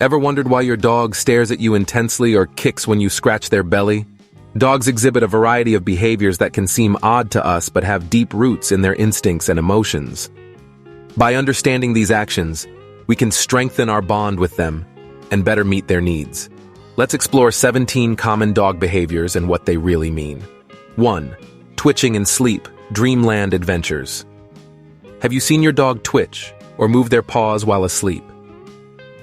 Ever wondered why your dog stares at you intensely or kicks when you scratch their belly? Dogs exhibit a variety of behaviors that can seem odd to us but have deep roots in their instincts and emotions. By understanding these actions, we can strengthen our bond with them and better meet their needs. Let's explore 17 common dog behaviors and what they really mean. 1. Twitching in sleep, dreamland adventures. Have you seen your dog twitch or move their paws while asleep?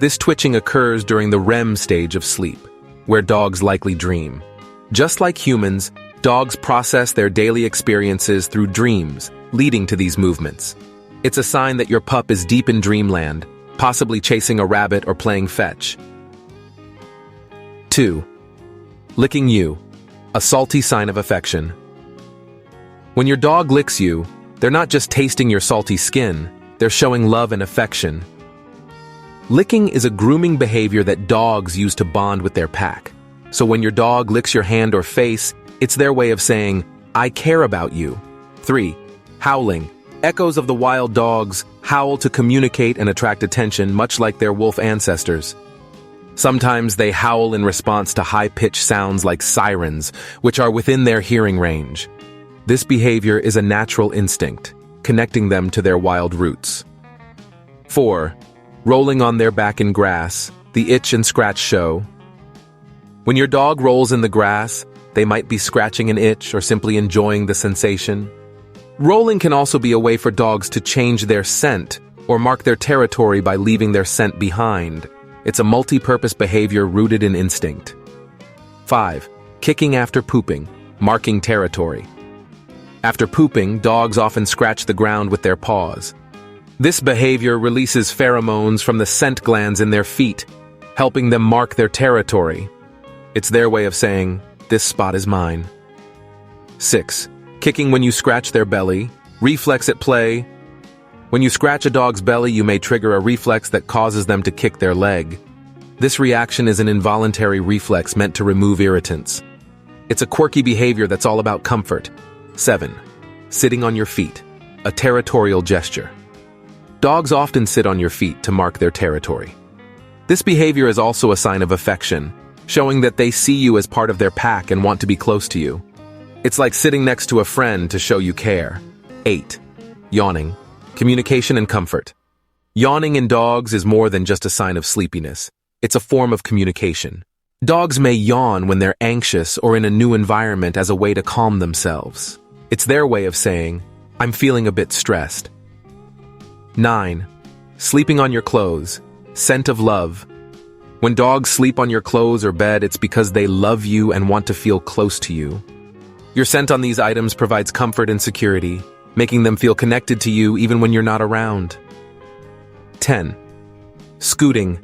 This twitching occurs during the REM stage of sleep, where dogs likely dream. Just like humans, dogs process their daily experiences through dreams, leading to these movements. It's a sign that your pup is deep in dreamland, possibly chasing a rabbit or playing fetch. 2. Licking you, a salty sign of affection. When your dog licks you, they're not just tasting your salty skin, they're showing love and affection. Licking is a grooming behavior that dogs use to bond with their pack. So when your dog licks your hand or face, it's their way of saying, "I care about you." 3. Howling. Echoes of the wild dogs howl to communicate and attract attention, much like their wolf ancestors. Sometimes they howl in response to high-pitched sounds like sirens, which are within their hearing range. This behavior is a natural instinct, connecting them to their wild roots. 4. Rolling on their back in grass, the itch and scratch show. When your dog rolls in the grass, they might be scratching an itch or simply enjoying the sensation. Rolling can also be a way for dogs to change their scent or mark their territory by leaving their scent behind. It's a multi-purpose behavior rooted in instinct. 5. Kicking after pooping, marking territory. After pooping, dogs often scratch the ground with their paws. This behavior releases pheromones from the scent glands in their feet, helping them mark their territory. It's their way of saying, "This spot is mine." 6. Kicking when you scratch their belly, reflex at play. When you scratch a dog's belly, you may trigger a reflex that causes them to kick their leg. This reaction is an involuntary reflex meant to remove irritants. It's a quirky behavior that's all about comfort. 7. Sitting on your feet, a territorial gesture. Dogs often sit on your feet to mark their territory. This behavior is also a sign of affection, showing that they see you as part of their pack and want to be close to you. It's like sitting next to a friend to show you care. 8. Yawning, communication and comfort. Yawning in dogs is more than just a sign of sleepiness. It's a form of communication. Dogs may yawn when they're anxious or in a new environment as a way to calm themselves. It's their way of saying, "I'm feeling a bit stressed." 9. Sleeping on your clothes, scent of love. When dogs sleep on your clothes or bed, it's because they love you and want to feel close to you. Your scent on these items provides comfort and security, making them feel connected to you even when you're not around. 10. Scooting,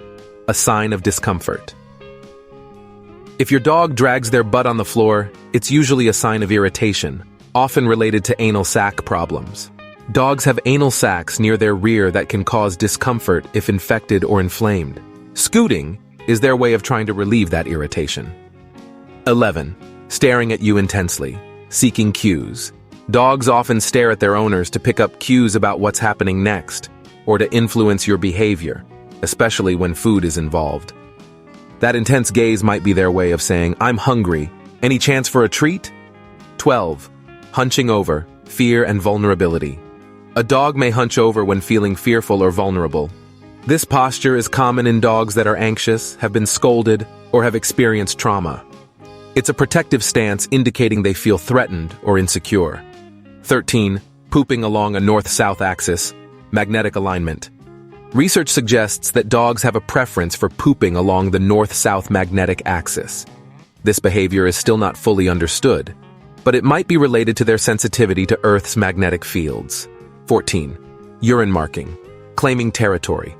a sign of discomfort. If your dog drags their butt on the floor, it's usually a sign of irritation, often related to anal sac problems. Dogs have anal sacs near their rear that can cause discomfort if infected or inflamed. Scooting is their way of trying to relieve that irritation. 11. Staring at you intensely, seeking cues. Dogs often stare at their owners to pick up cues about what's happening next, or to influence your behavior, especially when food is involved. That intense gaze might be their way of saying, "I'm hungry. Any chance for a treat?" 12. Hunching over, fear and vulnerability. A dog may hunch over when feeling fearful or vulnerable. This posture is common in dogs that are anxious, have been scolded, or have experienced trauma. It's a protective stance indicating they feel threatened or insecure. 13. Pooping along a north-south axis, magnetic alignment. Research suggests that dogs have a preference for pooping along the north-south magnetic axis. This behavior is still not fully understood, but it might be related to their sensitivity to Earth's magnetic fields. 14. Urine marking, claiming territory.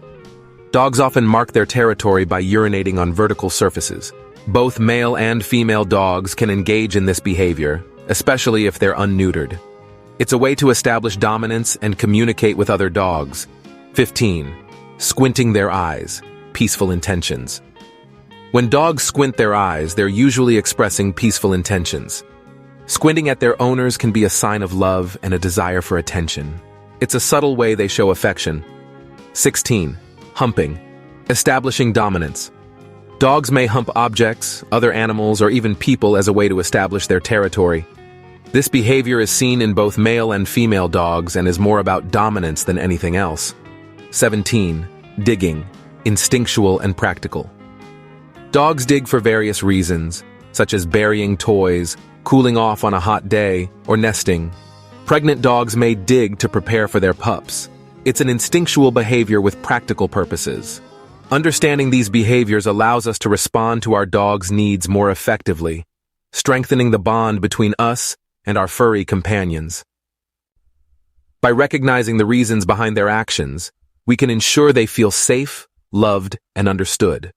Dogs often mark their territory by urinating on vertical surfaces. Both male and female dogs can engage in this behavior, especially if they're unneutered. It's a way to establish dominance and communicate with other dogs. 15. Squinting their eyes, peaceful intentions. When dogs squint their eyes, they're usually expressing peaceful intentions. Squinting at their owners can be a sign of love and a desire for attention. It's a subtle way they show affection. 16. Humping, Establishing dominance. Dogs may hump objects, other animals, or even people as a way to establish their territory. This behavior is seen in both male and female dogs and is more about dominance than anything else. 17. Digging, instinctual and practical. Dogs dig for various reasons, such as burying toys, cooling off on a hot day, or nesting. Pregnant dogs may dig to prepare for their pups. It's an instinctual behavior with practical purposes. Understanding these behaviors allows us to respond to our dog's needs more effectively, strengthening the bond between us and our furry companions. By recognizing the reasons behind their actions, we can ensure they feel safe, loved, and understood.